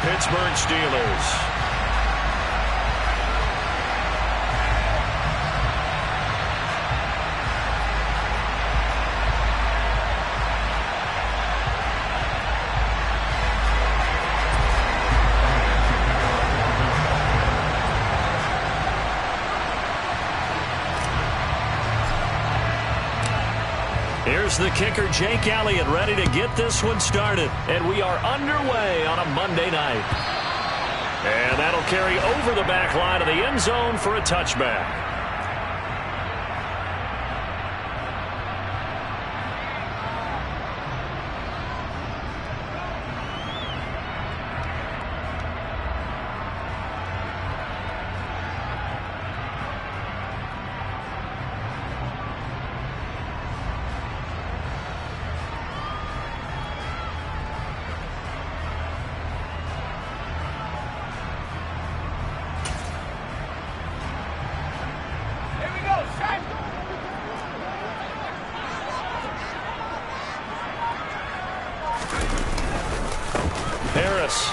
Pittsburgh Steelers. Here's the kicker, Jake Elliott, ready to get this one started. And we are underway on a Monday night. And that'll carry over the back line of the end zone for a touchback.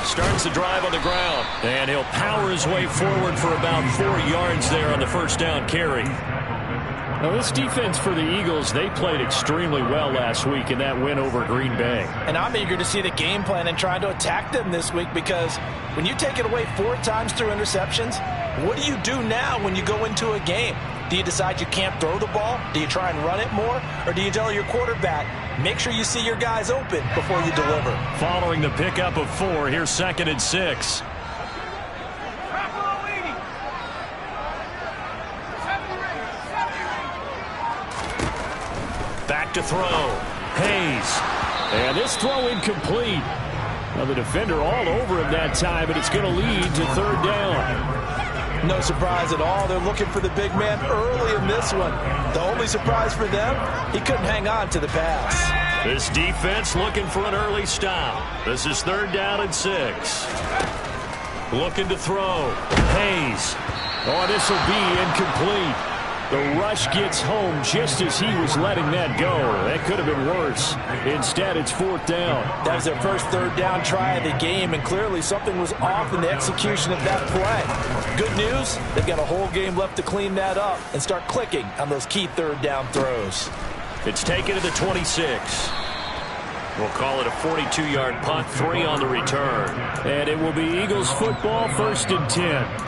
Starts the drive on the ground, and he'll power his way forward for about 4 yards there on the first down carry. Now, this defense for the Eagles, they played extremely well last week in that win over Green Bay. And I'm eager to see the game plan and trying to attack them this week, because when you take it away 4 times through interceptions, what do you do now when you go into a game? Do you decide you can't throw the ball? Do you try and run it more? Or do you tell your quarterback, make sure you see your guys open before you deliver? Following the pickup of 4, here's 2nd and 6. Back to throw. Hayes. And this throw incomplete. Now the defender all over him that time, but it's going to lead to 3rd down. No surprise at all. They're looking for the big man early in this one. The only surprise for them, he couldn't hang on to the pass. This defense looking for an early stop. This is 3rd down and 6. Looking to throw. Hayes. Oh, this will be incomplete. The rush gets home just as he was letting that go. That could have been worse. Instead, it's 4th down. That was their first 3rd down try of the game, and clearly something was off in the execution of that play. Good news, they've got a whole game left to clean that up and start clicking on those key 3rd down throws. It's taken to the 26. We'll call it a 42-yard punt, 3 on the return. And it will be Eagles football, 1st and 10.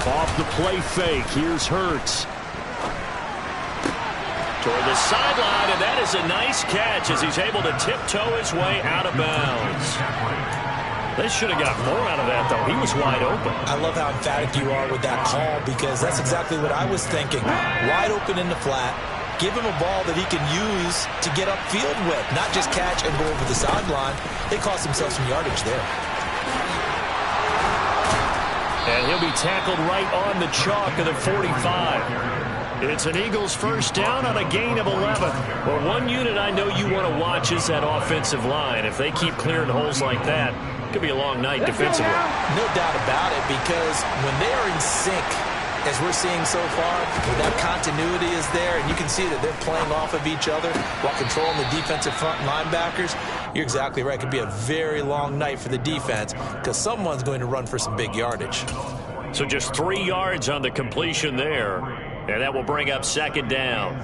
Off the play fake, here's Hurts. Toward the sideline, and that is a nice catch as he's able to tiptoe his way out of bounds. They should have got more out of that, though. He was wide open. I love how emphatic you are with that call, because that's exactly what I was thinking. Wide open in the flat. Give him a ball that he can use to get upfield with, not just catch and go over the sideline. They cost themselves some yardage there. And he'll be tackled right on the chalk of the 45. It's an Eagles 1st down on a gain of 11. Well, one unit I know you want to watch is that offensive line. If they keep clearing holes like that, it could be a long night defensively. No doubt about it, because when they are in sync, as we're seeing so far, where that continuity is there, and you can see that they're playing off of each other while controlling the defensive front linebackers, you're exactly right. It could be a very long night for the defense, because someone's going to run for some big yardage. So just 3 yards on the completion there, and that will bring up 2nd down.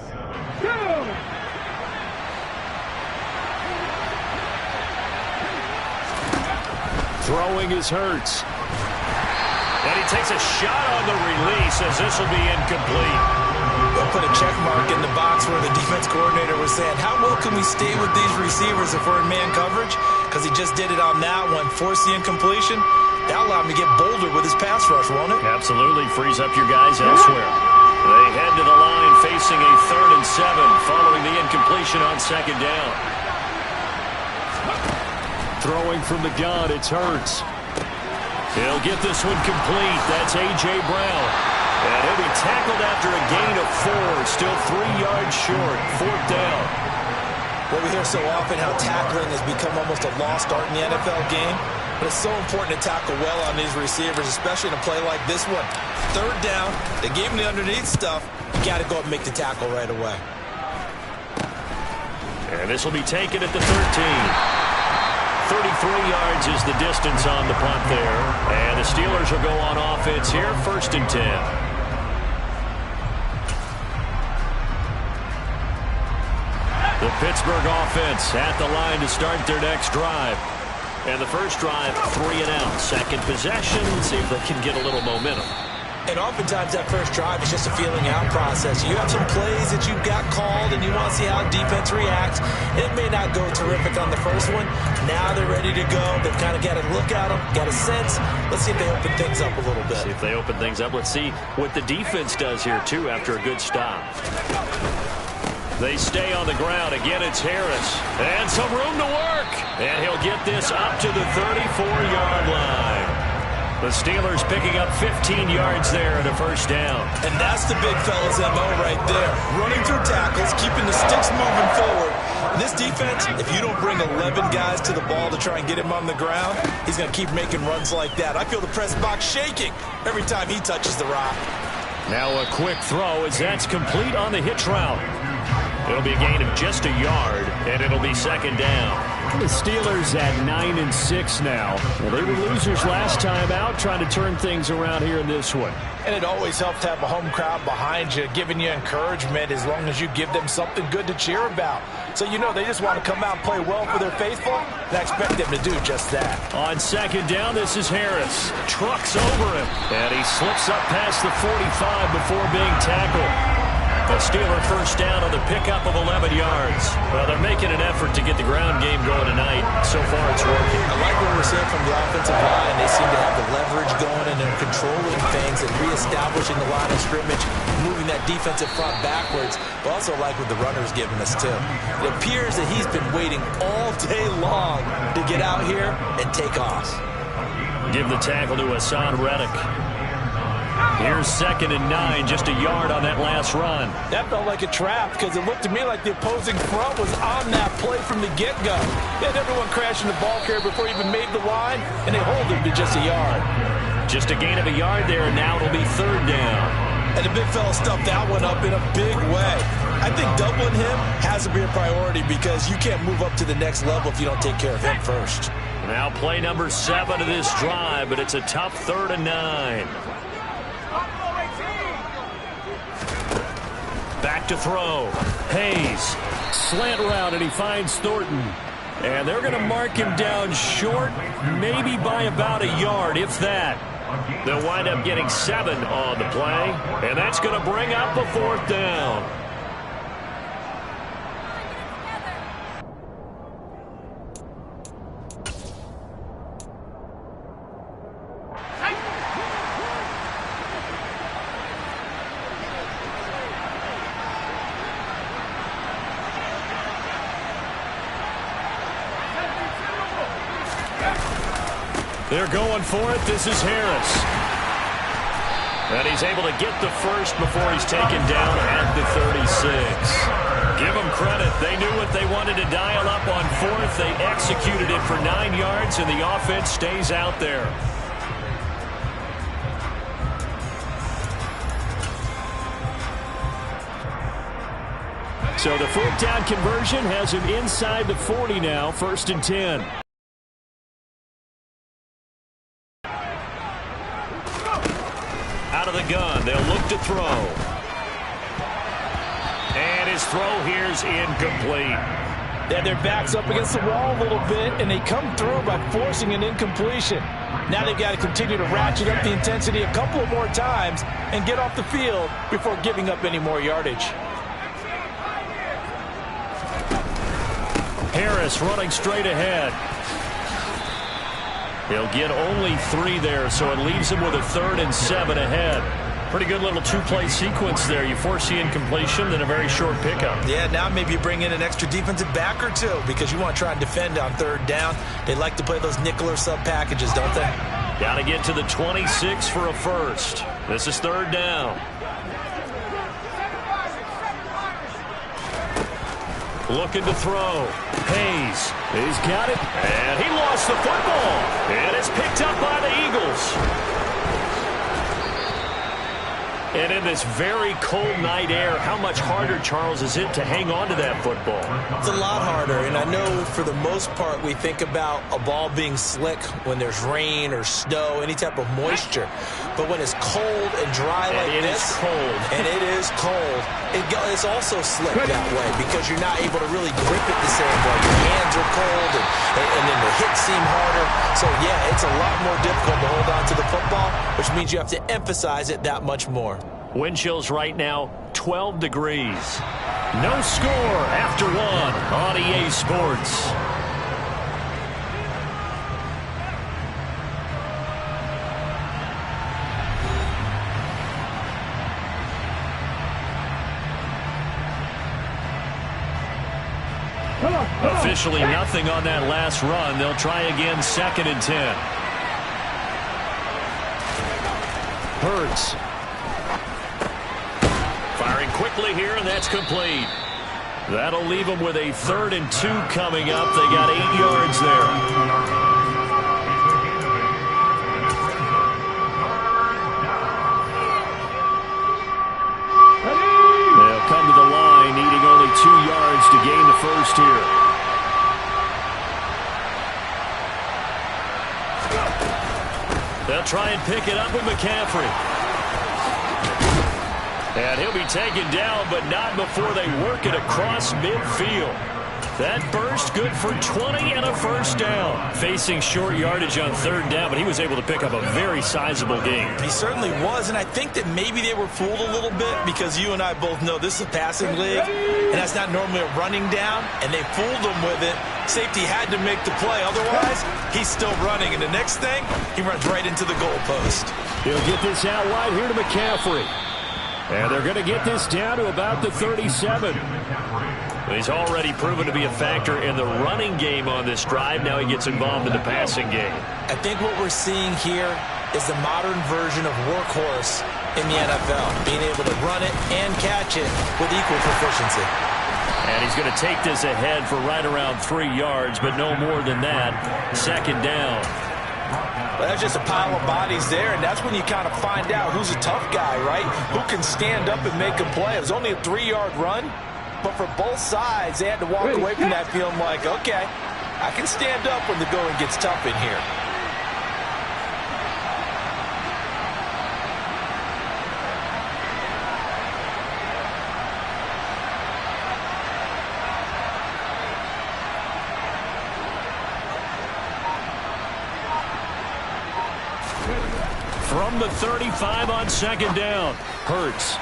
Throwing is Hurts. And he takes a shot on the release as this will be incomplete. They'll put a check mark in the box where the defense coordinator was saying, how well can we stay with these receivers if we're in man coverage? Because he just did it on that one, force the incompletion. That'll allow him to get bolder with his pass rush, won't it? Absolutely. Frees up your guys elsewhere. They head to the line facing a 3rd and 7 following the incompletion on 2nd down. Throwing from the gun, it's Hurts. He'll get this one complete. That's A.J. Brown. And he'll be tackled after a gain of 4. Still 3 yards short. 4th down. Well, we hear so often how tackling has become almost a lost art in the NFL game. But it's so important to tackle well on these receivers, especially in a play like this one. Third down, they gave him the underneath stuff. You got to go up and make the tackle right away. And this will be taken at the 13. 33 yards is the distance on the punt there. And the Steelers will go on offense here, 1st and 10. The Pittsburgh offense at the line to start their next drive. And the first drive, 3 and out. Second possession, see if they can get a little momentum. And oftentimes that first drive is just a feeling out process. You have some plays that you've got called and you want to see how defense reacts. It may not go terrific on the first one. Now they're ready to go. They've kind of got a look at them, got a sense. Let's see if they open things up a little bit. See if they open things up. Let's see what the defense does here, too, after a good stop. They stay on the ground. Again, it's Harris. And some room to work. And he'll get this up to the 34-yard line. The Steelers picking up 15 yards there at a first down. And that's the big fella's MO right there. Running through tackles, keeping the sticks moving forward. This defense, if you don't bring 11 guys to the ball to try and get him on the ground, he's going to keep making runs like that. I feel the press box shaking every time he touches the rock. Now a quick throw as that's complete on the hitch route. It'll be a gain of just a yard, and it'll be 2nd down. The Steelers at 9-6 now. Well, they were losers last time out, trying to turn things around here in this one. And it always helps to have a home crowd behind you, giving you encouragement as long as you give them something good to cheer about. So you know they just want to come out and play well for their faithful, and I expect them to do just that. On 2nd down, this is Harris. Trucks over him, and he slips up past the 45 before being tackled. A Steeler first down on the pickup of 11 yards. Well, they're making an effort to get the ground game going tonight. So far, it's working. I like what we're seeing from the offensive line. They seem to have the leverage going, and they're controlling things and reestablishing the line of scrimmage, moving that defensive front backwards. But also like what the runner's giving us, too. It appears that he's been waiting all day long to get out here and take off. Give the tackle to Hassan Reddick. Here's 2nd and 9, just a yard on that last run. That felt like a trap because it looked to me like the opposing front was on that play from the get-go. They had everyone crashing the ball carrier before he even made the line, and they hold him to just a yard. Just a gain of a yard there, and now it'll be 3rd down. And the big fella stuffed that one up in a big way. I think doubling him has to be a priority because you can't move up to the next level if you don't take care of him first. Now play number 7 of this drive, but it's a tough 3rd and 9. Back to throw. Hayes. Slant route, and he finds Thornton. And they're going to mark him down short, maybe by about a yard, if that. They'll wind up getting 7 on the play, and that's going to bring up a 4th down. They're going for it. This is Harris. And he's able to get the first before he's taken down at the 36. Give them credit. They knew what they wanted to dial up on 4th. They executed it for 9 yards, and the offense stays out there. So the 4th down conversion has him inside the 40 now, 1st and 10. Out of the gun, they'll look to throw. And his throw here's incomplete. They had their backs up against the wall a little bit, and they come through by forcing an incompletion. Now they've got to continue to ratchet up the intensity a couple of more times and get off the field before giving up any more yardage. Harris running straight ahead. He'll get only 3 there, so it leaves him with a 3rd and 7 ahead. Pretty good little 2-play sequence there. You force the incompletion, then a very short pickup. Yeah, now maybe you bring in an extra defensive back or two because you want to try and defend on 3rd down. They like to play those nickel or sub packages, don't they? Got to get to the 26 for a first. This is 3rd down. Looking to throw. Hayes. He's got it. And he lost the football. And it's picked up by the Eagles. And in this very cold night air, how much harder, Charles, is it to hang on to that football? It's a lot harder, and I know for the most part we think about a ball being slick when there's rain or snow, any type of moisture. But when it's cold and dry like this, and it is cold, it's also slick that way because you're not able to really grip it the same way. Your hands are cold, and then the hits seem harder. So, yeah, it's a lot more difficult to hold on to the football, which means you have to emphasize it that much more. Wind chills right now, 12 degrees. No score after one on EA Sports. Officially nothing on that last run. They'll try again, 2nd and 10. Hurts. Firing quickly here, and that's complete. That'll leave them with a 3rd and 2 coming up. They got 8 yards there. They'll come to the line, needing only 2 yards to gain the first here. They'll try and pick it up with McCaffrey. And he'll be taken down, but not before they work it across midfield. That burst good for 20 and a first down. Facing short yardage on 3rd down, but he was able to pick up a very sizable gain. He certainly was, and I think that maybe they were fooled a little bit because you and I both know this is a passing league, and that's not normally a running down, and they fooled him with it. Safety had to make the play. Otherwise, he's still running, and the next thing, he runs right into the goalpost. He'll get this out wide here to McCaffrey. And they're going to get this down to about the 37. He's already proven to be a factor in the running game on this drive. Now he gets involved in the passing game. I think what we're seeing here is the modern version of workhorse in the NFL, being able to run it and catch it with equal proficiency. And he's going to take this ahead for right around 3 yards, but no more than that. 2nd down. Well, that's just a pile of bodies there, and that's when you kind of find out who's a tough guy, right? Who can stand up and make a play. It was only a 3-yard run, but for both sides, they had to walk away from that feeling like, okay, I can stand up when the going gets tough in here. From the 35 on 2nd down. Hurts.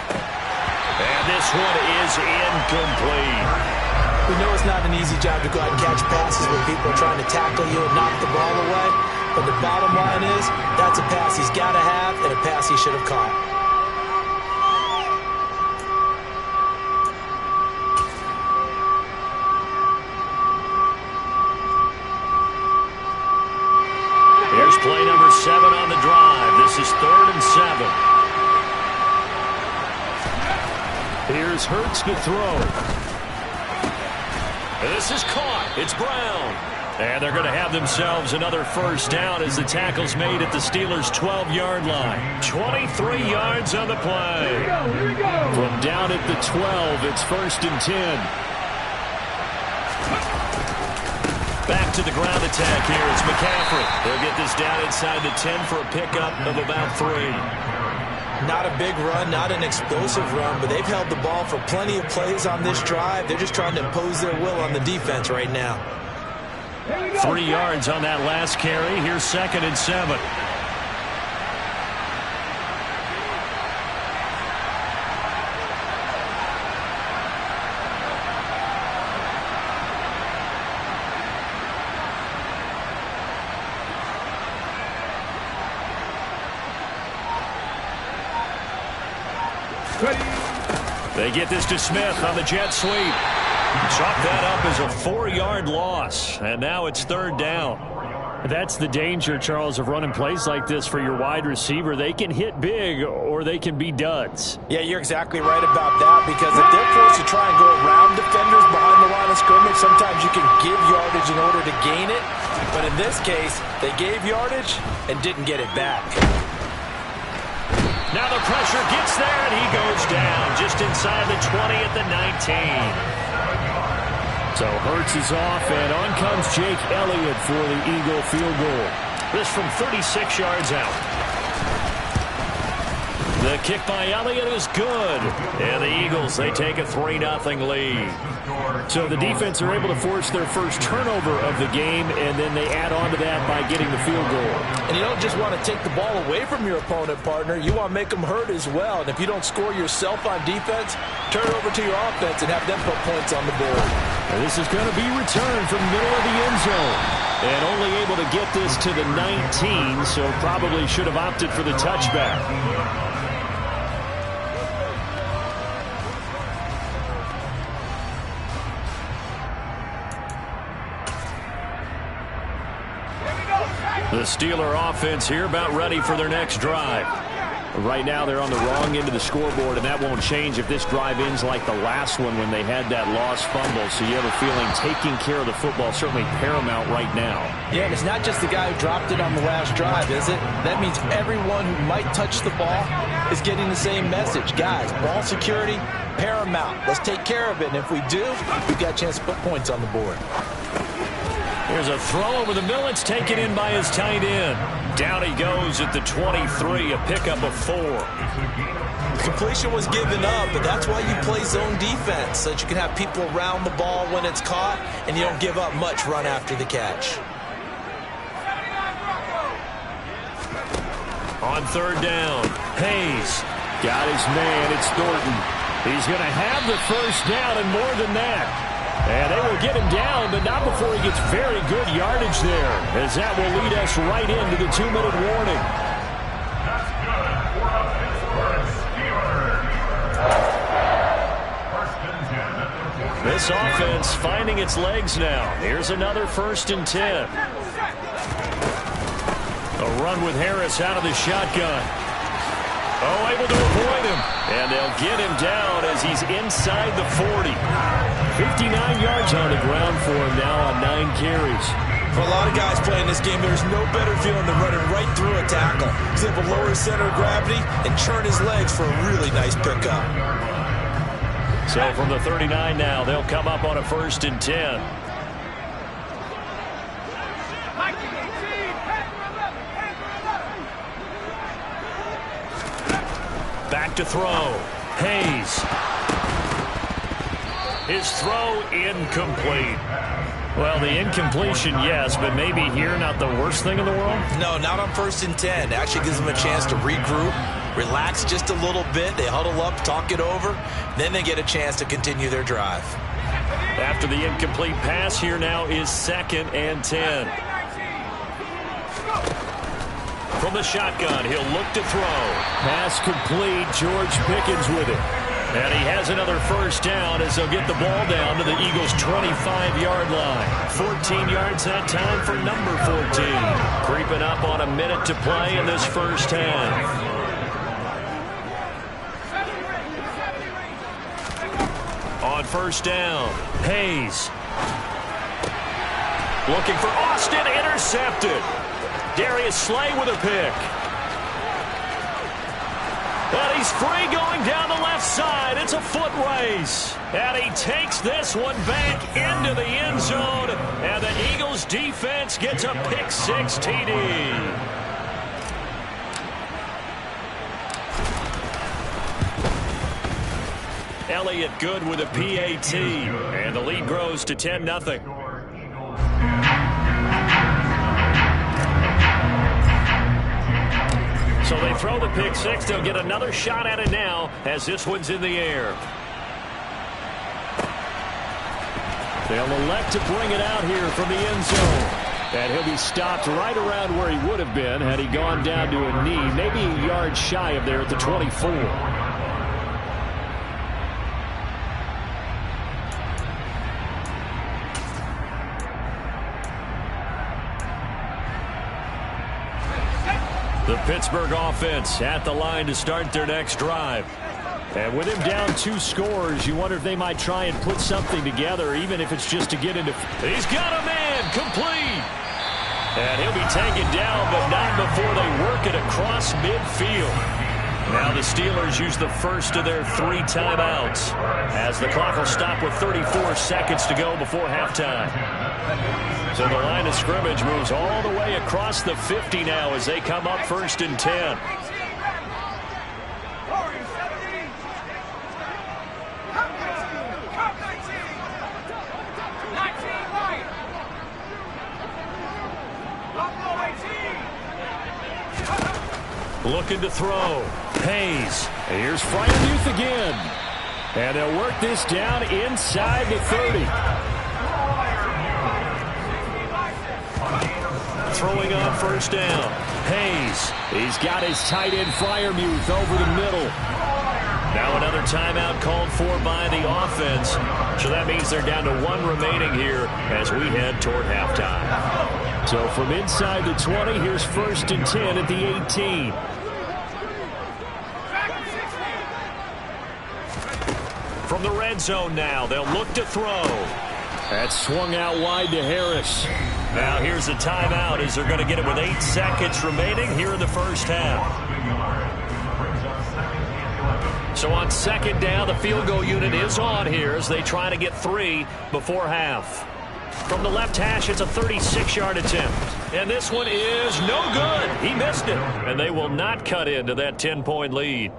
And this one is incomplete. We know it's not an easy job to go out and catch passes when people are trying to tackle you and knock the ball away. But the bottom line is, that's a pass he's got to have and a pass he should have caught. Here's play number 7 on the drive. This is 3rd and 7. Here's Hurts to throw. This is caught. It's Brown. And they're going to have themselves another first down as the tackle's made at the Steelers' 12-yard line. 23 yards on the play. Here we go. From down at the 12, it's 1st and 10. Back to the ground attack here. It's McCaffrey. They'll get this down inside the 10 for a pickup of about 3. Not a big run, not an explosive run, but they've held the ball for plenty of plays on this drive. They're just trying to impose their will on the defense right now. 3 yards on that last carry. Here's 2nd and 7. They get this to Smith on the jet sweep. Chalk that up as a 4-yard loss. And now it's 3rd down. That's the danger, Charles, of running plays like this for your wide receiver. They can hit big or they can be duds. Yeah, you're exactly right about that, because if they're forced to try and go around defenders behind the line of scrimmage, sometimes you can give yardage in order to gain it. But in this case, they gave yardage and didn't get it back. Now the pressure gets there, and he goes down just inside the 20 at the 19. So Hurts is off, and on comes Jake Elliott for the Eagle field goal. This from 36 yards out. The kick by Elliott is good. And the Eagles, they take a 3-0 lead. So the defense are able to force their first turnover of the game, and then they add on to that by getting the field goal. And you don't just want to take the ball away from your opponent, partner. You want to make them hurt as well. And if you don't score yourself on defense, turn it over to your offense and have them put points on the board. And this is going to be returned from the middle of the end zone. And only able to get this to the 19, so probably should have opted for the touchback. The Steeler offense here about ready for their next drive. Right now they're on the wrong end of the scoreboard, and that won't change if this drive ends like the last one when they had that lost fumble. So you have a feeling taking care of the football is certainly paramount right now. Yeah, and it's not just the guy who dropped it on the last drive, is it? That means everyone who might touch the ball is getting the same message. Guys, ball security, paramount. Let's take care of it, and if we do, we've got a chance to put points on the board. Here's a throw over the middle. It's taken in by his tight end. Down he goes at the 23, a pickup of 4. Completion was given up, but that's why you play zone defense, so that you can have people around the ball when it's caught, and you don't give up much run after the catch. On third down, Hayes. Got his man. It's Thornton. He's going to have the first down and more than that. And they will get him down, but not before he gets very good yardage there, as that will lead us right into the 2-minute warning. This offense finding its legs now. Here's another 1st and 10. A run with Harris out of the shotgun. Oh, able to avoid him. And they'll get him down as he's inside the 40. 59 yards on the ground for him now on 9 carries. For a lot of guys playing this game, there's no better feeling than running right through a tackle. He's able to lower his center of gravity and turn his legs for a really nice pickup. So from the 39 now, they'll come up on a 1st and 10. Back to throw. Hayes. His throw incomplete. Well, the incompletion, yes, but maybe here not the worst thing in the world? No, not on 1st and 10. It actually gives them a chance to regroup, relax just a little bit. They huddle up, talk it over, then they get a chance to continue their drive. After the incomplete pass, here now is 2nd and 10. From the shotgun, he'll look to throw. Pass complete. George Pickens with it. And he has another first down as they'll get the ball down to the Eagles' 25-yard line. 14 yards that time for number 14. Creeping up on a minute to play in this first half. On first down, Hayes. Looking for Austin, intercepted. Darius Slay with a pick. And he's free going down the left side. It's a foot race. And he takes this one back into the end zone. And the Eagles defense gets a pick-6 TD. Elliott good with a PAT. And the lead grows to 10-0. So they throw the pick-6. They'll get another shot at it now as this one's in the air. They'll elect to bring it out here from the end zone. And he'll be stopped right around where he would have been had he gone down to a knee, maybe a yard shy of there at the 24. The Pittsburgh offense at the line to start their next drive. And with him down 2 scores, you wonder if they might try and put something together, even if it's just to get into... He's got a man, complete. And he'll be taken down, but not before they work it across midfield. Now the Steelers use the first of their 3 timeouts as the clock will stop with 34 seconds to go before halftime. So the line of scrimmage moves all the way across the 50 now as they come up 1st and 10. Looking to throw. Hayes. Here's Freiermuth again. And they'll work this down inside the 30. Throwing on 1st down. Hayes. He's got his tight end Freiermuth over the middle. Now another timeout called for by the offense. So that means they're down to 1 remaining here as we head toward halftime. So from inside the 20, here's 1st and 10 at the 18. From the red zone now, they'll look to throw. That's swung out wide to Harris. Now here's a timeout as they're going to get it with 8 seconds remaining here in the first half. So on 2nd down, the field goal unit is on here as they try to get 3 before half. From the left hash, it's a 36-yard attempt. And this one is no good. He missed it. And they will not cut into that 10-point lead.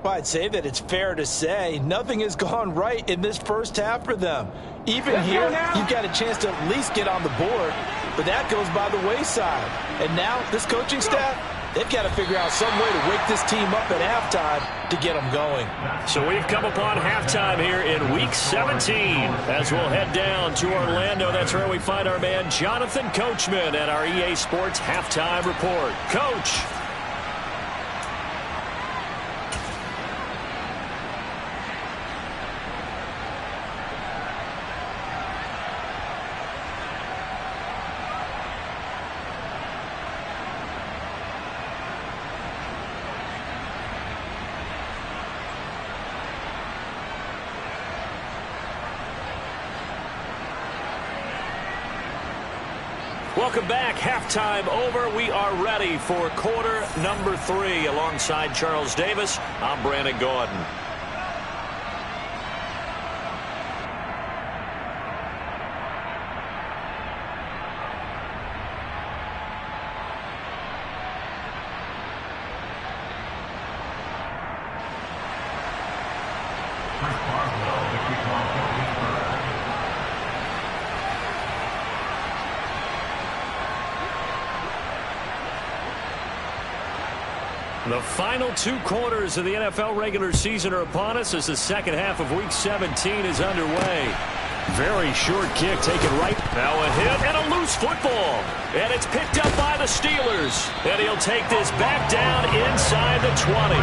Well, I'd say that it's fair to say nothing has gone right in this first half for them. Even here, you've got a chance to at least get on the board, but that goes by the wayside. And now this coaching staff, they've got to figure out some way to wake this team up at halftime to get them going. So we've come upon halftime here in Week 17 as we'll head down to Orlando. That's where we find our man Jonathan Coachman at our EA Sports Halftime Report. Coach. Welcome back. Halftime over. We are ready for quarter number 3. Alongside Charles Davis, I'm Brandon Gordon. The final 2 quarters of the NFL regular season are upon us as the second half of Week 17 is underway. Very short kick taken right. Now a hit and a loose football. And it's picked up by the Steelers. And he'll take this back down inside the 20.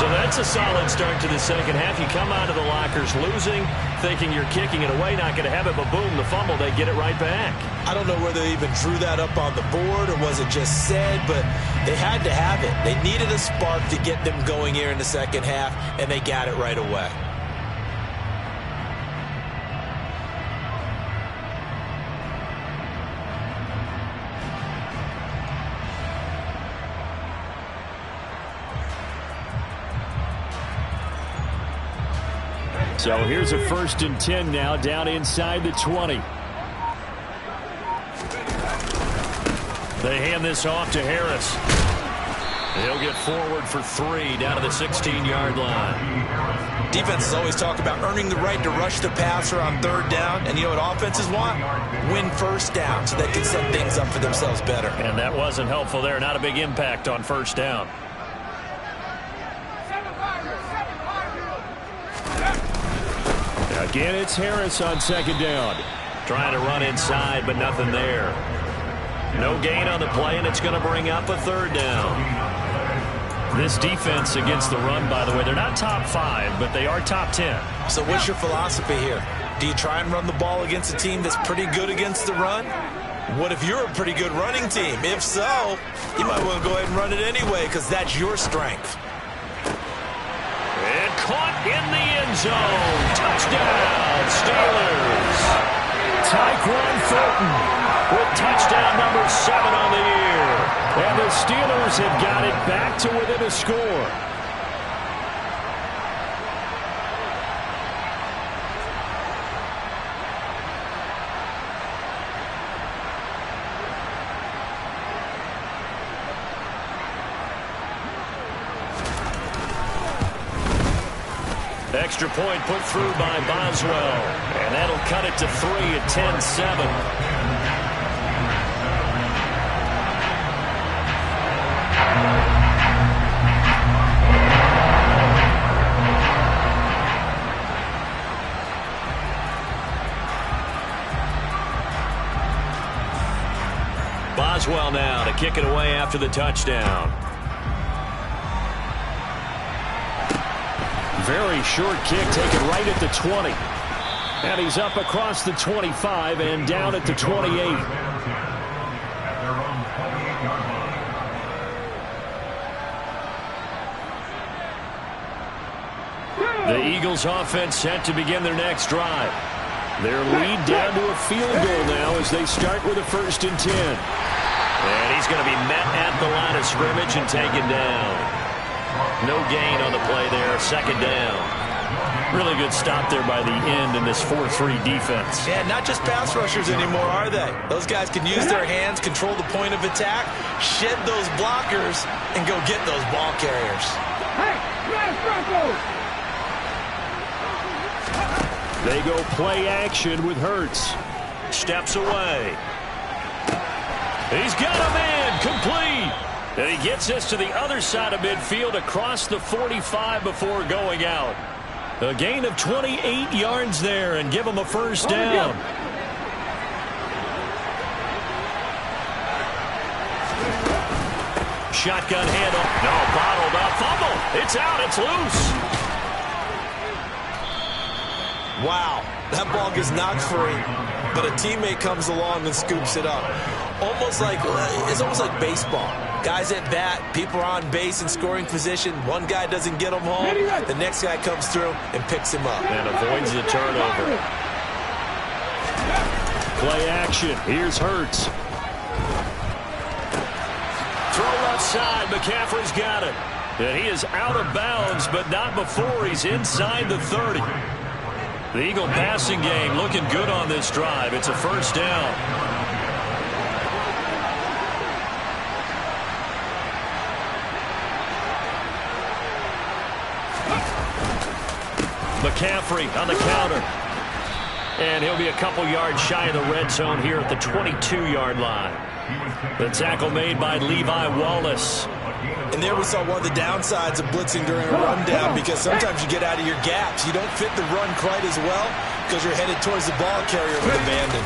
So that's a solid start to the second half. You come out of the lockers losing, thinking you're kicking it away, not going to have it, but boom, the fumble, they get it right back. I don't know whether they even drew that up on the board or was it just said, but they had to have it. They needed a spark to get them going here in the second half, and they got it right away. So here's a 1st and 10 now down inside the 20. They hand this off to Harris. He'll get forward for 3 down to the 16-yard line. Defenses always talk about earning the right to rush the passer on 3rd down. And you know what offenses want? Win 1st down so they can set things up for themselves better. And that wasn't helpful there. Not a big impact on 1st down. Again, it's Harris on 2nd down. Trying to run inside, but nothing there. No gain on the play, and it's going to bring up a 3rd down. This defense against the run, by the way, they're not top 5, but they are top 10. So what's your philosophy here? Do you try and run the ball against a team that's pretty good against the run? What if you're a pretty good running team? If so, you might want to go ahead and run it anyway because that's your strength. And caught in the end zone. Touchdown, Steelers. Tyquan Thornton with touchdown number 7 on the year. And the Steelers have got it back to within a score. Extra point put through by Boswell. And that'll cut it to 3 at 10-7. Boswell now to kick it away after the touchdown. Very short kick taken right at the 20. And he's up across the 25 and down at the 28. The Eagles offense set to begin their next drive. Their lead down to a field goal now as they start with a 1st and 10. And he's going to be met at the line of scrimmage and taken down. No gain on the play there, 2nd down. Really good stop there by the end in this 4-3 defense. Yeah, not just pass rushers anymore, are they? Those guys can use their hands, control the point of attack, shed those blockers, and go get those ball carriers. Hey, they go play action with Hurts. Steps away. He's got a man, complete. And he gets us to the other side of midfield across the 45 before going out. A gain of 28 yards there and give him a 1st down. Shotgun handoff. No, bottled up. Fumble. It's out. It's loose. Wow. That ball gets knocked free, but a teammate comes along and scoops it up. It's almost like baseball. Guys at bat, people are on base in scoring position. One guy doesn't get him home. The next guy comes through and picks him up. And avoids the turnover. Play action. Here's Hurts. Throw left side. McCaffrey's got it. And he is out of bounds, but not before he's inside the 30. The Eagle passing game looking good on this drive. It's a 1st down. McCaffrey on the counter. And he'll be a couple yards shy of the red zone here at the 22-yard line. The tackle made by Levi Wallace. And there we saw one of the downsides of blitzing during a rundown, because sometimes you get out of your gaps. You don't fit the run quite as well because you're headed towards the ball carrier with abandon.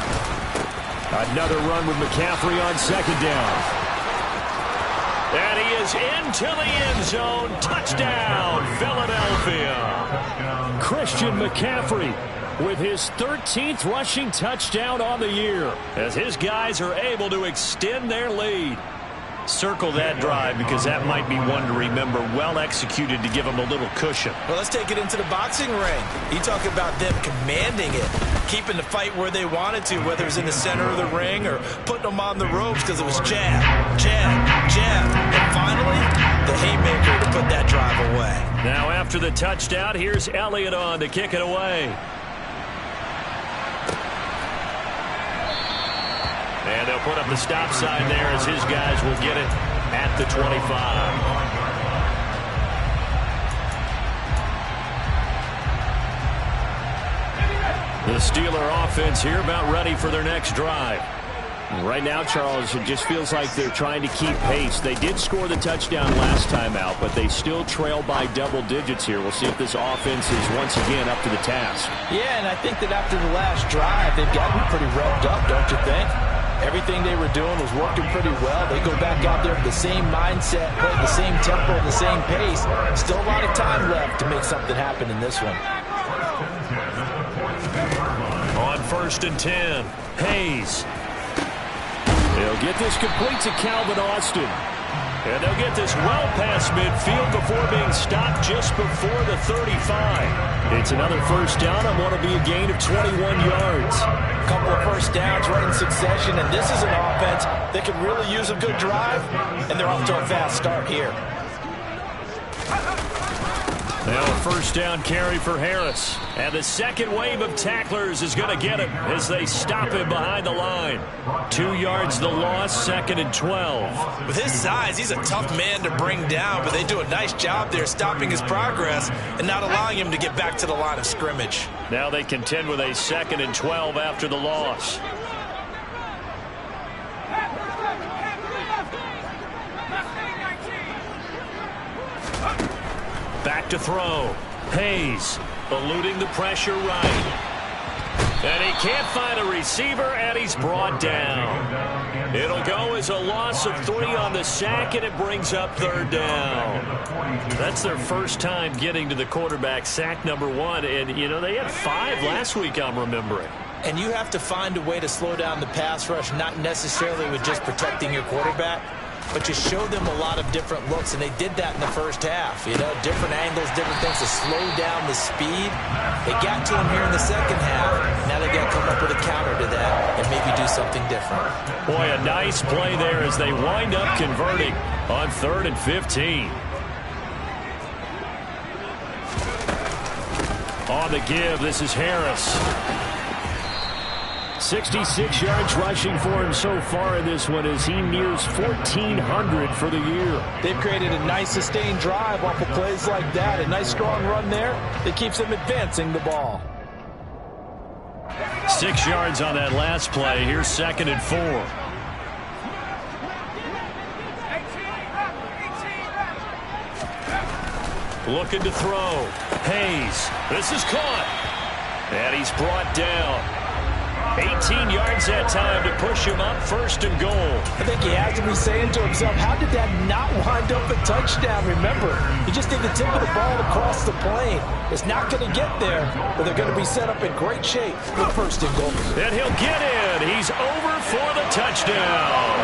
Another run with McCaffrey on 2nd down. And he is into the end zone. Touchdown, Philadelphia. Christian McCaffrey with his 13th rushing touchdown on the year as his guys are able to extend their lead. Circle that drive because that might be one to remember. Well executed to give them a little cushion. Well, let's take it into the boxing ring. You talk about them commanding it, keeping the fight where they wanted to, whether it was in the center of the ring or putting them on the ropes because it was jab, jab, jab. And finally, the haymaker to put that drive away. Now after the touchdown, here's Elliott on to kick it away. And they'll put up the stop sign there as his guys will get it at the 25. The Steeler offense here about ready for their next drive. Right now, Charles, it just feels like they're trying to keep pace. They did score the touchdown last time out, but they still trail by double digits here. We'll see if this offense is once again up to the task. Yeah, and I think that after the last drive, they've gotten pretty revved up, don't you think? Everything they were doing was working pretty well. They go back out there with the same mindset, play the same tempo, the same pace. Still a lot of time left to make something happen in this one. On 1st and 10, Hayes. They'll get this complete to Calvin Austin. And they'll get this well past midfield before being stopped just before the 35. It's another first down on what will be a gain of 21 yards. A couple of first downs right in succession, and this is an offense that can really use a good drive, and they're off to a fast start here. Now a first down carry for Harris. And the second wave of tacklers is going to get him as they stop him behind the line. 2 yards the loss, 2nd and 12. With his size, he's a tough man to bring down, but they do a nice job there stopping his progress and not allowing him to get back to the line of scrimmage. Now they contend with a 2nd and 12 after the loss. Back to throw. Hayes eluding the pressure right. And he can't find a receiver, and he's brought down. It'll go as a loss of 3 on the sack, and it brings up 3rd down. That's their first time getting to the quarterback, sack number 1. And, you know, they had 5 last week, I'm remembering. And you have to find a way to slow down the pass rush, not necessarily with just protecting your quarterback, but you show them a lot of different looks, and they did that in the first half. You know, different angles, different things to slow down the speed. They got to him here in the second half. Now they've got to come up with a counter to that and maybe do something different. Boy, a nice play there as they wind up converting on 3rd and 15. On the give, this is Harris. 66 yards rushing for him so far in this one as he nears 1,400 for the year. They've created a nice sustained drive off of plays like that. A nice strong run there that keeps them advancing the ball. 6 yards on that last play. Here's 2nd and 4. Looking to throw. Hayes. This is caught. And he's brought down. 18 yards that time to push him up, 1st and goal. I think he has to be saying to himself, how did that not wind up a touchdown? Remember, he just did the tip of the ball across the plane. It's not going to get there, but they're going to be set up in great shape with 1st and goal. And he'll get in. He's over for the touchdown.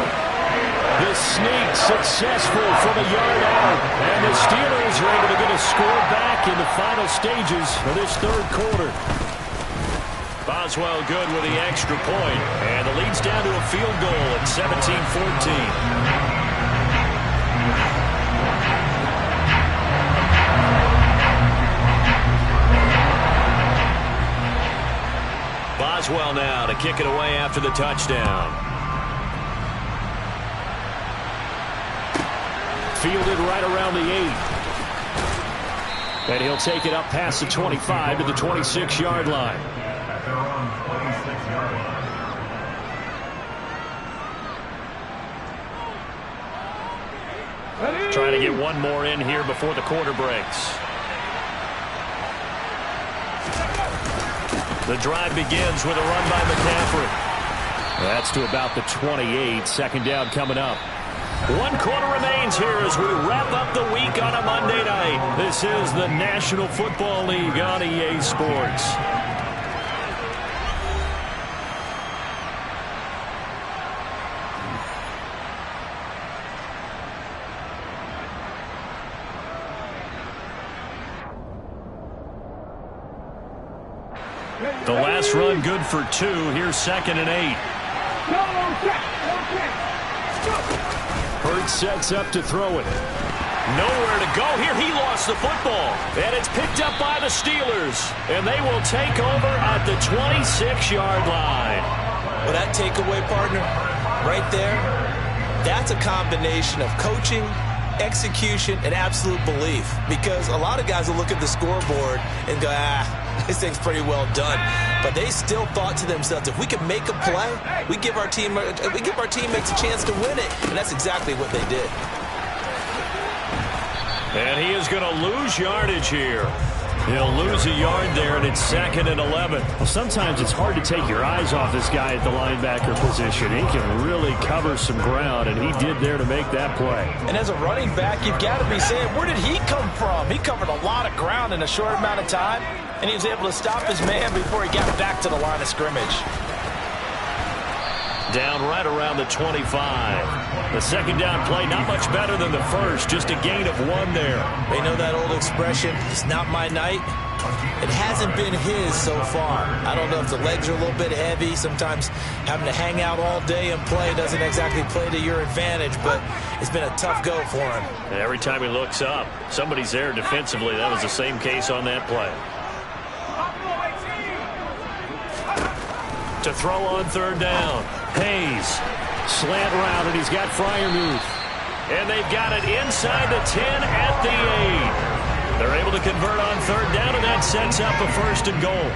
The sneak successful from a yard out. And the Steelers are able to get a score back in the final stages of this 3rd quarter. Boswell good with the extra point, and the lead's down to a field goal at 17-14. Boswell now to kick it away after the touchdown. Fielded right around the 8. And he'll take it up past the 25 to the 26-yard line. Trying to get one more in here before the quarter breaks. The drive begins with a run by McCaffrey. That's to about the 28. 2nd down coming up. 1 quarter remains here as we wrap up the week on a Monday night. This is the National Football League on EA Sports. The last run good for 2. Here's 2nd and 8. Hurts sets up to throw it. Nowhere to go here. He lost the football. And it's picked up by the Steelers. And they will take over at the 26-yard line. Well, that takeaway, partner, right there, that's a combination of coaching, execution, and absolute belief. Because a lot of guys will look at the scoreboard and go, this thing's pretty well done. But they still thought to themselves, if we can make a play, we give our teammates a chance to win it. And that's exactly what they did. And he is going to lose yardage here. He'll lose a yard there, and it's 2nd and 11. Well, sometimes it's hard to take your eyes off this guy at the linebacker position. He can really cover some ground, and he did there to make that play. And as a running back, you've got to be saying, where did he come from? He covered a lot of ground in a short amount of time, and he was able to stop his man before he got back to the line of scrimmage. down right around the 25. The second down play, not much better than the first, just a gain of 1 there. You know that old expression, it's not my night? It hasn't been his so far. I don't know if the legs are a little bit heavy. Sometimes having to hang out all day and play doesn't exactly play to your advantage, but it's been a tough go for him. And every time he looks up, somebody's there defensively. That was the same case on that play. To throw on third down. Hayes. Slant route, and he's got Freiermuth. And they've got it inside the 10 at the 8. They're able to convert on third down, and that sets up a 1st and goal.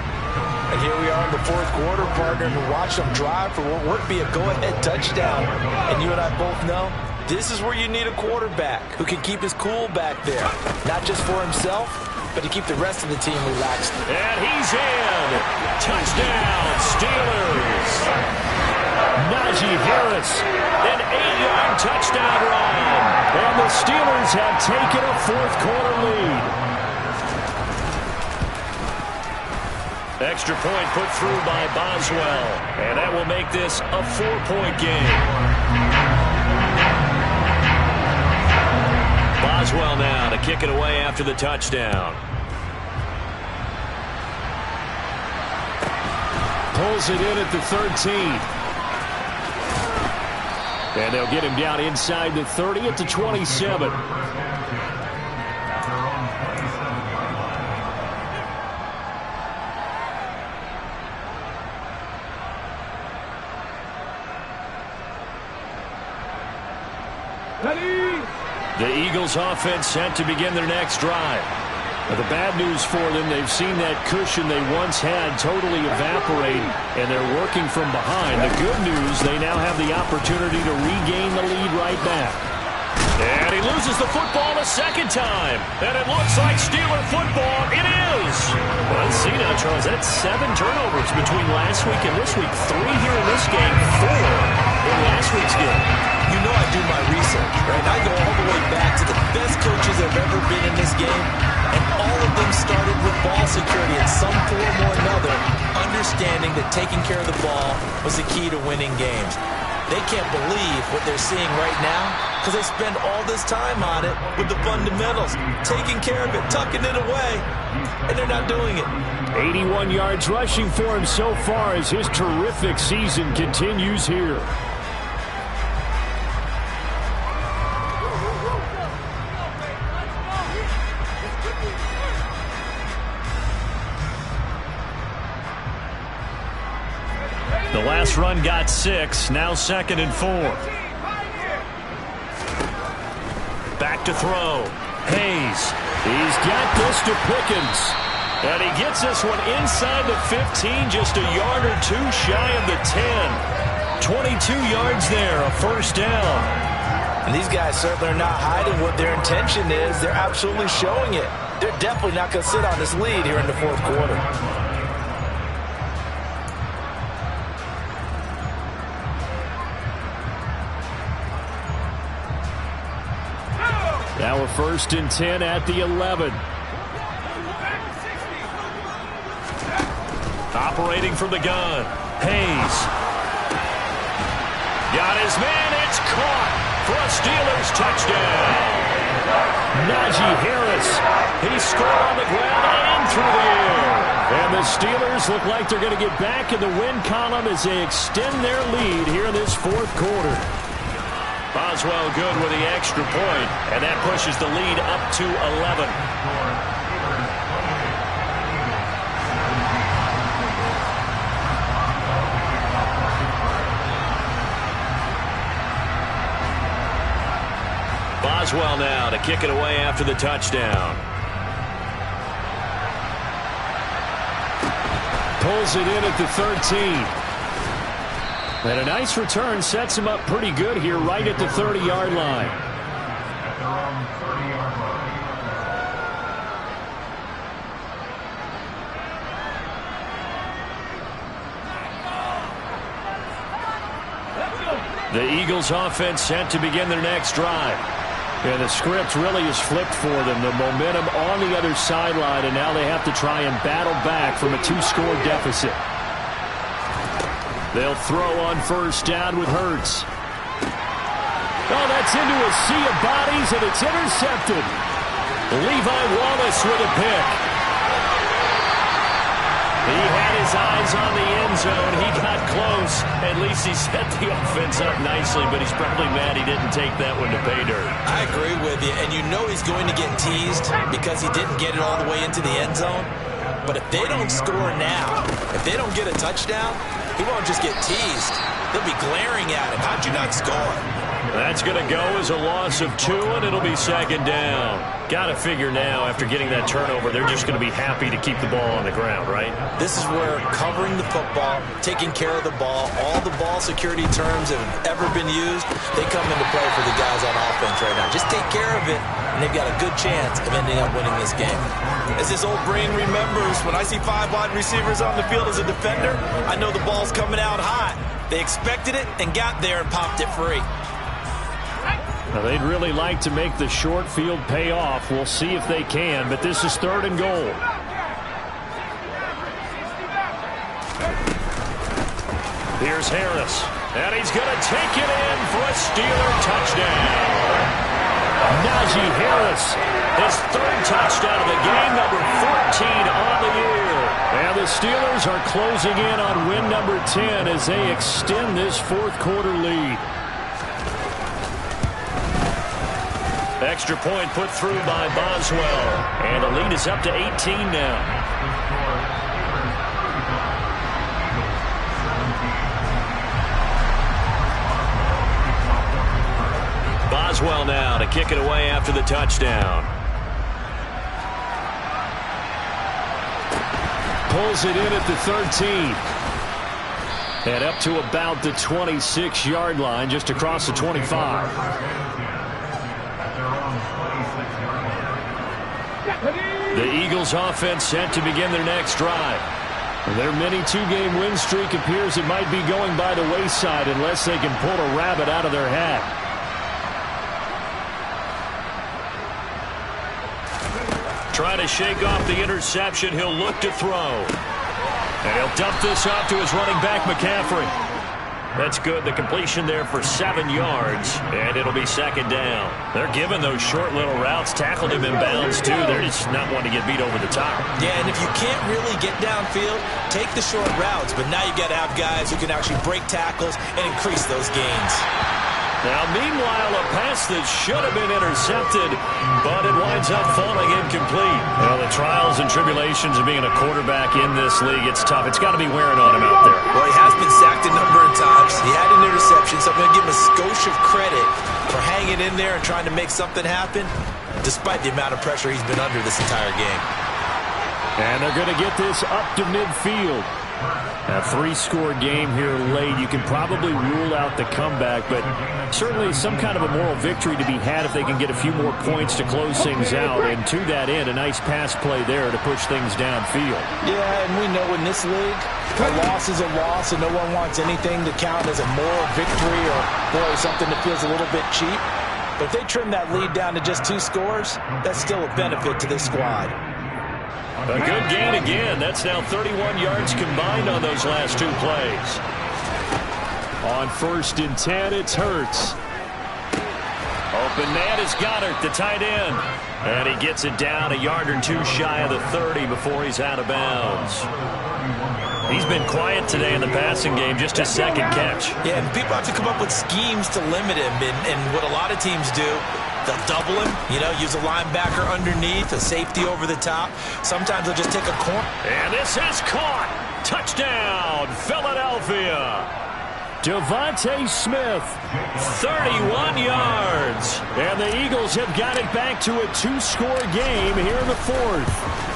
And here we are in the 4th quarter, partner, and watch them drive for what would be a go-ahead touchdown. And you and I both know this is where you need a quarterback who can keep his cool back there. Not just for himself, but to keep the rest of the team relaxed. And he's in. Touchdown, Steelers. Najee Harris, an 8-yard touchdown run. And the Steelers have taken a 4th quarter lead. Extra point put through by Boswell. And that will make this a 4-point game. Boswell now to kick it away after the touchdown. Pulls it in at the 13. And they'll get him down inside the 30 at the 27. The Eagles offense set to begin their next drive. But the bad news for them, they've seen that cushion they once had totally evaporate, and they're working from behind. The good news, they now have the opportunity to regain the lead right back. And he loses the football a second time. And it looks like Steeler football. It is. Let's see now, Charles. That's 7 turnovers between last week and this week. 3 here in this game, 4 in last week's game. You know I do my research, right? I go all the way back to the best coaches that have ever been in this game, and all of them started with ball security in some form or another, understanding that taking care of the ball was the key to winning games. They can't believe what they're seeing right now because they spend all this time on it with the fundamentals, taking care of it, tucking it away, and they're not doing it. 81 yards rushing for him so far as his terrific season continues here. The last run got 6, now 2nd and 4. Back to throw. Hayes. He's got this to Pickens. And he gets this one inside the 15, just a yard or 2 shy of the 10. 22 yards there, a 1st down. And these guys certainly are not hiding what their intention is. They're absolutely showing it. They're definitely not going to sit on this lead here in the 4th quarter. Now a 1st and 10 at the 11. Operating from the gun. Hayes. Got his man. It's caught for a Steelers touchdown. Najee Harris. He scored on the ground and through the air. And the Steelers look like they're going to get back in the win column as they extend their lead here in this 4th quarter. Boswell good with the extra point, and that pushes the lead up to 11. Boswell now to kick it away after the touchdown. Pulls it in at the 13. And a nice return sets him up pretty good here right at the 30-yard line. The Eagles offense set to begin their next drive. And the script really is flipped for them. The momentum on the other sideline, and now they have to try and battle back from a 2-score deficit. They'll throw on first down with Hurts. Oh, that's into a sea of bodies, and it's intercepted. Levi Wallace with a pick. He had his eyes on the end zone. He got close. At least he set the offense up nicely, but he's probably mad he didn't take that one to pay dirt. I agree with you, and you know he's going to get teased because he didn't get it all the way into the end zone. But if they don't score now, if they don't get a touchdown, he won't just get teased. They'll be glaring at him. How'd you not score? That's going to go as a loss of 2, and it'll be second down. Got to figure now, after getting that turnover, they're just going to be happy to keep the ball on the ground, right? This is where covering the football, taking care of the ball, all the ball security terms that have ever been used, they come into play for the guys on offense right now. Just take care of it, and they've got a good chance of ending up winning this game. As his old brain remembers, when I see 5 wide receivers on the field as a defender, I know the ball's coming out hot. They expected it and got there and popped it free. Now, they'd really like to make the short field pay off. We'll see if they can, but this is 3rd and goal. Here's Harris, and he's going to take it in for a Steeler touchdown. Najee Harris, his 3rd touchdown of the game, number 14 on the year. And the Steelers are closing in on win number 10 as they extend this 4th quarter lead. Extra point put through by Boswell. And the lead is up to 18 now. Boswell now to kick it away after the touchdown. Pulls it in at the 13. And up to about the 26-yard line, just across the 25. The Eagles offense set to begin their next drive. Their mini 2-game win streak appears it might be going by the wayside unless they can pull a rabbit out of their hat. Trying to shake off the interception. He'll look to throw. And he'll dump this off to his running back, McCaffrey. That's good. The completion there for 7 yards, and it'll be second down. They're giving those short little routes. Tackled him in bounds, too. They're just not wanting to get beat over the top. Yeah, and if you can't really get downfield, take the short routes. But now you've got to have guys who can actually break tackles and increase those gains. Now, meanwhile, a pass that should have been intercepted, but it winds up falling incomplete. Well, the trials and tribulations of being a quarterback in this league, it's tough. It's got to be wearing on him out there. Well, he has been sacked a number of times. He had an interception, so I'm going to give him a skosh of credit for hanging in there and trying to make something happen, despite the amount of pressure he's been under this entire game. And they're going to get this up to midfield. A 3-score game here late. You can probably rule out the comeback, but certainly some kind of a moral victory to be had if they can get a few more points to close things out. And to that end, a nice pass play there to push things downfield. Yeah, and we know in this league, a loss is a loss, and no one wants anything to count as a moral victory or, boy, something that feels a little bit cheap. But if they trim that lead down to just 2 scores, that's still a benefit to this squad. A good gain again. That's now 31 yards combined on those last 2 plays. On 1st and 10, it's Hurts. Open man is Goddard, the tight end. And he gets it down a yard or 2 shy of the 30 before he's out of bounds. He's been quiet today in the passing game, just his 2nd catch. Yeah, and people have to come up with schemes to limit him. And what a lot of teams do, they'll double him, use a linebacker underneath, a safety over the top. Sometimes they'll just take a corner. And this is caught. Touchdown, Philadelphia. Devontae Smith, 31 yards. And the Eagles have got it back to a 2-score game here in the 4th.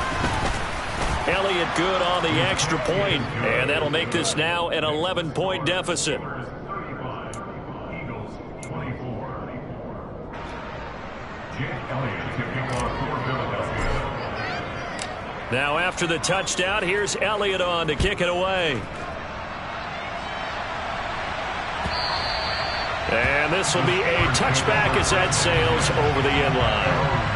Elliott good on the extra point, and that'll make this now an 11-point deficit. Now after the touchdown, here's Elliott on to kick it away. And this will be a touchback as that sails over the end line.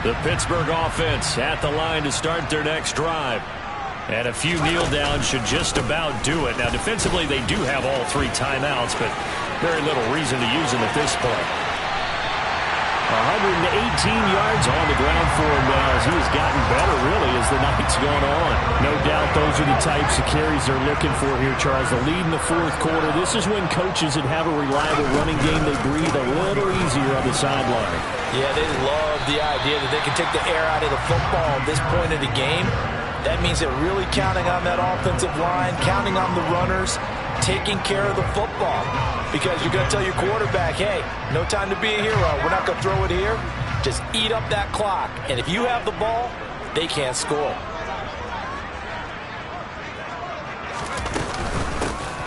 The Pittsburgh offense at the line to start their next drive. And a few kneel downs should just about do it. Now, defensively, they do have all 3 timeouts, but very little reason to use them at this point. 118 yards on the ground for him now as he has gotten better, really, as the night's gone on. No doubt those are the types of carries they're looking for here, Charles. The lead in the fourth quarter. This is when coaches that have a reliable running game, they breathe a little easier on the sideline. Yeah, they love the idea that they can take the air out of the football at this point of the game. That means they're really counting on that offensive line, counting on the runners, taking care of the football. Because you're going to tell your quarterback, hey, no time to be a hero. We're not going to throw it here. Just eat up that clock. And if you have the ball, they can't score.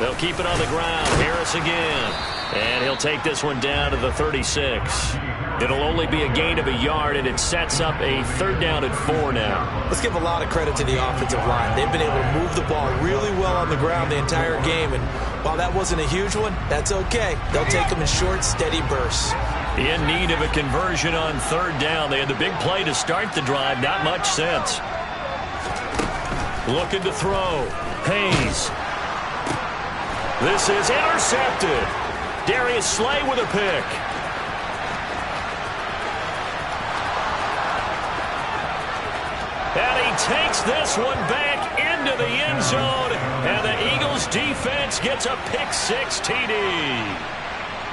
They'll keep it on the ground. Harris again. And he'll take this one down to the 36. It'll only be a gain of a yard, and it sets up a 3rd down and 4 now. Let's give a lot of credit to the offensive line. They've been able to move the ball really well on the ground the entire game. And while that wasn't a huge one, that's okay. They'll take them in short, steady bursts. In need of a conversion on 3rd down. They had the big play to start the drive. Not much sense. Looking to throw. Hayes. This is intercepted. Darius Slay with a pick. And he takes this one back into the end zone. And the Eagles defense gets a pick-6 TD.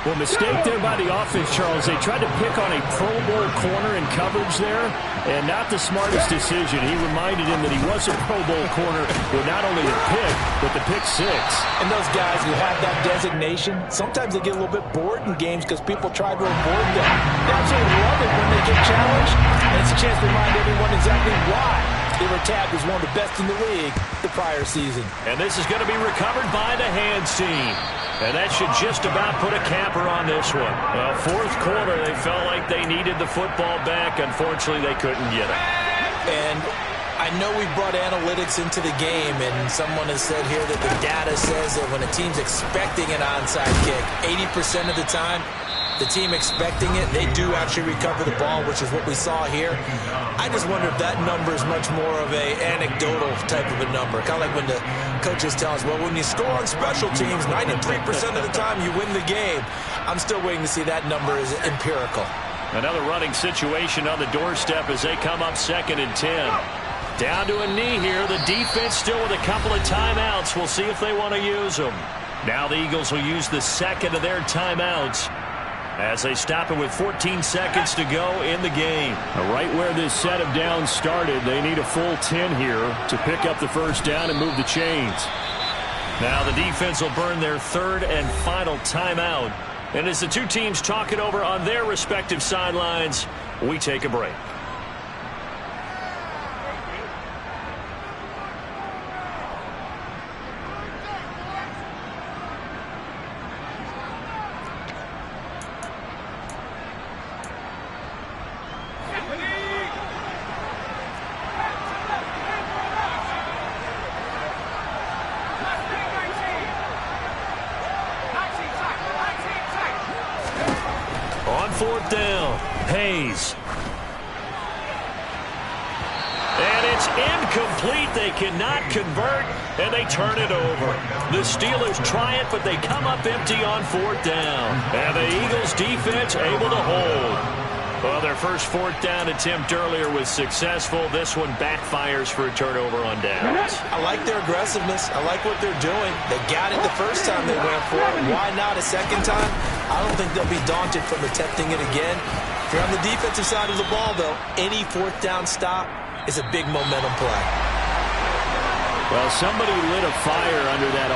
Well, mistake there by the offense, Charles. They tried to pick on a Pro Bowl corner in coverage there, and not the smartest decision. He reminded him that he was a Pro Bowl corner with not only the pick, but the pick-6. And those guys who have that designation, sometimes they get a little bit bored in games because people try to avoid them. They absolutely love it when they get challenged, and it's a chance to remind everyone exactly why they were tagged as one of the best in the league the prior season. And this is going to be recovered by the hands team. And that should just about put a capper on this one. Well, fourth quarter, they felt like they needed the football back. Unfortunately, they couldn't get it. And I know we brought analytics into the game, and someone has said here that the data says that when a team's expecting an onside kick, 80% of the time, the team expecting it, they do actually recover the ball, which is what we saw here. I just wonder if that number is much more of a anecdotal type of a number. Kind of like when the coaches tell us, well, when you score on special teams, 93% of the time you win the game. I'm still waiting to see that number is empirical. Another running situation on the doorstep as they come up 2nd and 10. Down to a knee here. The defense still with a couple of timeouts. We'll see if they want to use them. Now the Eagles will use the second of their timeouts as they stop it with 14 seconds to go in the game. Right where this set of downs started, they need a full 10 here to pick up the first down and move the chains. Now the defense will burn their 3rd and final timeout. And as the two teams talk it over on their respective sidelines, we take a break. On 4th down, Hayes. And it's incomplete. They cannot convert, and they turn it over. The Steelers try it, but they come up empty on 4th down. And the Eagles defense able to hold. Well, their first 4th down attempt earlier was successful. This one backfires for a turnover on downs. I like their aggressiveness. I like what they're doing. They got it the first time they went for it. Why not a second time? I don't think they'll be daunted from attempting it again. If you're on the defensive side of the ball, though, any 4th down stop is a big momentum play. Well, somebody lit a fire under that